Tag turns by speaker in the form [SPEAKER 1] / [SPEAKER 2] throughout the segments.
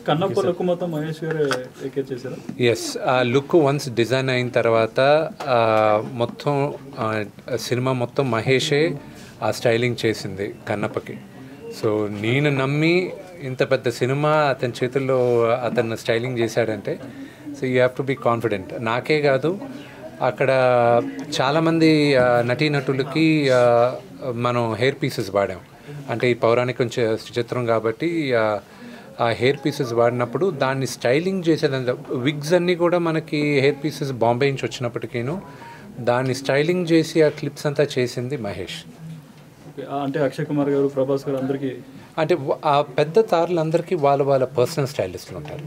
[SPEAKER 1] Kannappa look మొత్తం మహేష్ గారు take చేశారు.
[SPEAKER 2] ఎస్, ఆ లుక్ వన్స్ డిజైన్ అయిన తర్వాత మొత్తం సినిమా మొత్తం మహేషే ఆ స్టైలింగ్ చేసింది కన్నప్పకి. సో నేను నమ్మి ఇంత పెద్ద సినిమా అతని చేతుల్లో అతను స్టైలింగ్ చేశాడంటే so you have to be confident. నాకే కాదు, అక్కడ చాలామంది నటీనటులకి మనం హెయిర్ పీసెస్ వాడాం. అంటే ఈ పౌరాణిక చిత్రం కాబట్టి ఆ హెయిర్ పీసెస్ వాడినప్పుడు దాన్ని స్టైలింగ్ చేసేదంతా విగ్స్ అన్నీ కూడా మనకి హెయిర్ పీసెస్ బాంబే నుంచి వచ్చినప్పటికీను దాన్ని స్టైలింగ్ చేసి ఆ క్లిప్స్ అంతా చేసింది మహేష్.
[SPEAKER 1] అంటే అక్షయ్ కుమార్ గారు, ప్రభాస్ గారు అందరికీ
[SPEAKER 2] అంటే ఆ పెద్ద తారలందరికీ వాళ్ళ పర్సనల్ స్టైలిస్టులు ఉంటారు.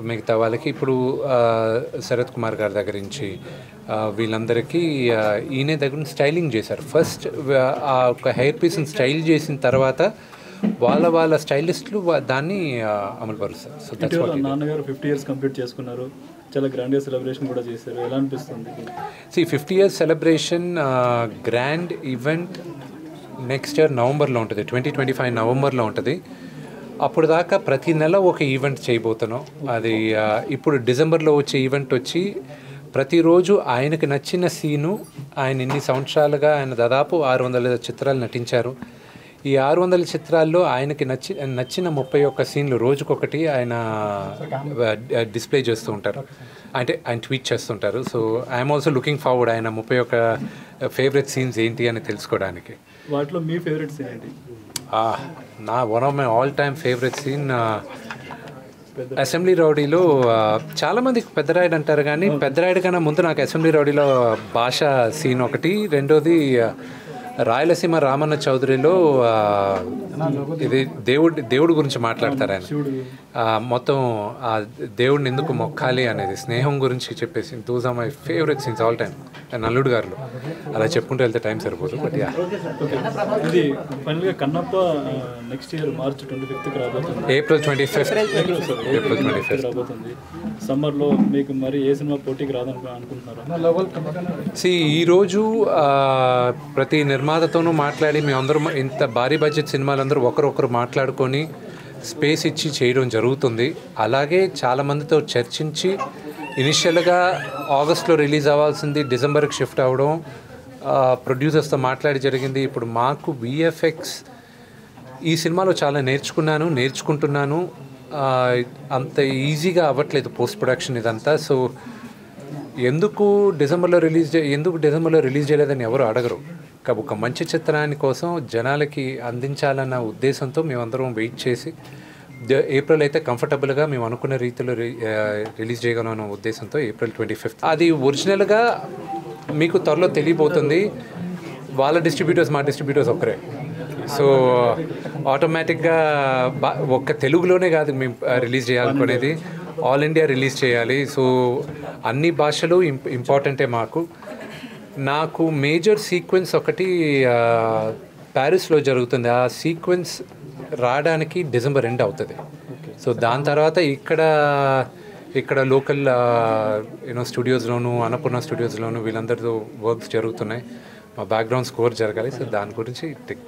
[SPEAKER 2] మిగతా వాళ్ళకి ఇప్పుడు శరత్ కుమార్ గారి దగ్గర నుంచి వీళ్ళందరికీ ఈయన దగ్గర స్టైలింగ్ చేశారు. ఫస్ట్ ఆ ఒక హెయిర్ పీస్ని స్టైల్ చేసిన తర్వాత వాళ్ళ స్టైలిస్టులు దాన్ని అమలుపరుస్తారు. So that's what.
[SPEAKER 1] నాన్నగారు 50 years కంప్లీట్ చేసుకున్నారు, చాలా గ్రాండ్గా సెలబ్రేషన్ కూడా చేశారు. ఎలా అనిపిస్తుంది?
[SPEAKER 2] 50 years celebration grand event next year నవంబర్లో ఉంటుంది, 2025 నవంబర్లో ఉంటుంది. అప్పుడు దాకా ప్రతి నెల ఒక ఈవెంట్ చేయబోతున్నాం. అది ఇప్పుడు డిసెంబర్లో వచ్చే ఈవెంట్ వచ్చి ప్రతిరోజు ఆయనకు నచ్చిన సీను, ఆయన ఇన్ని సంవత్సరాలుగా ఆయన దాదాపు 600 చిత్రాలు నటించారు. ఈ 600 చిత్రాల్లో ఆయనకి నచ్చిన 31 సీన్లు రోజుకొకటి ఆయన డిస్ప్లే చేస్తూ ఉంటారు, అంటే ఆయన ట్వీట్ చేస్తుంటారు. So I'm also looking forward ఆయన 31 ఫేవరెట్ సీన్స్ ఏంటి అని తెలుసుకోవడానికి.
[SPEAKER 1] వాటిలో మీ ఫేవరెట్ సీన్ ఏంటి?
[SPEAKER 2] నా one of my all time favourite scene assembly రౌడీలో. చాలామందికి పెద్దరాయుడు అంటారు, కానీ పెద్దరాయుడు కన్నా ముందు నాకు అసెంబ్లీ రౌడీలో భాష సీన్ ఒకటి, రెండోది రాయలసీమ రామన్న చౌదరిలో ఇది దేవుడి గురించి మాట్లాడతారు ఆయన. మొత్తం ఆ దేవుడిని ఎందుకు మొక్కాలి అనేది, స్నేహం గురించి చెప్పేసి those are my favourite scenes all time. నల్లుడు గారులో అలా చెప్పుకుంటూ వెళ్తే టైం సరిపోదు. బట్ యా,
[SPEAKER 1] ఇది ఫైనల్గా Kannappa next year March 25th రాబోతుంది.
[SPEAKER 2] April 25th
[SPEAKER 1] రాబోతుంది. సమ్మర్లో మీకు మరి ఏ సినిమా పోటీకి రాదని అనుకుంటున్నారా?
[SPEAKER 2] ఈరోజు ప్రతి నిర్మాతతోనూ మాట్లాడి మేమందరం ఇంత భారీ బడ్జెట్ సినిమాలందరూ ఒకరొకరు మాట్లాడుకొని స్పేస్ ఇచ్చి చేయడం జరుగుతుంది. అలాగే చాలామందితో చర్చించి ఇనిషియల్గా ఆగస్ట్లో రిలీజ్ అవ్వాల్సింది డిసెంబర్కి షిఫ్ట్ అవ్వడం, ప్రొడ్యూసర్స్తో మాట్లాడి జరిగింది. ఇప్పుడు మాకు విఎఫ్ఎక్స్ ఈ సినిమాలో చాలా నేర్చుకుంటున్నాను. అంత ఈజీగా అవ్వట్లేదు పోస్ట్ ప్రొడక్షన్ ఇదంతా. సో ఎందుకు డిసెంబర్లో రిలీజ్ చేయలేదని ఎవరు అడగరు. ఒక మంచి చిత్రాన్ని కోసం జనాలకి అందించాలన్న ఉద్దేశంతో మేమందరం వెయిట్ చేసి ఏప్రిల్ అయితే కంఫర్టబుల్గా మేము అనుకున్న రీతిలో రిలీజ్ చేయగలం అన్న ఉద్దేశంతో April 25th. అది ఒరిజినల్గా మీకు త్వరలో తెలియబోతుంది. వాళ్ళ డిస్ట్రిబ్యూటర్స్ మా డిస్ట్రిబ్యూటర్స్ ఒకరే. సో ఆటోమేటిక్గా ఒక్క తెలుగులోనే కాదు మేము రిలీజ్ చేయాలనుకునేది, ఆల్ ఇండియా రిలీజ్ చేయాలి. సో అన్ని భాషలు ఇంపార్టెంటే మాకు. నాకు మేజర్ సీక్వెన్స్ ఒకటి ప్యారిస్లో జరుగుతుంది. ఆ సీక్వెన్స్ రావడానికి డిసెంబర్ ఎండ్ అవుతుంది. సో దాని తర్వాత ఇక్కడ లోకల్ స్టూడియోస్లోను, అన్నపూర్ణ స్టూడియోస్లోను వీళ్ళందరితో వర్క్స్ జరుగుతున్నాయి. మా బ్యాక్గ్రౌండ్ స్కోర్ జరగాలి. సో దాని గురించి టిక్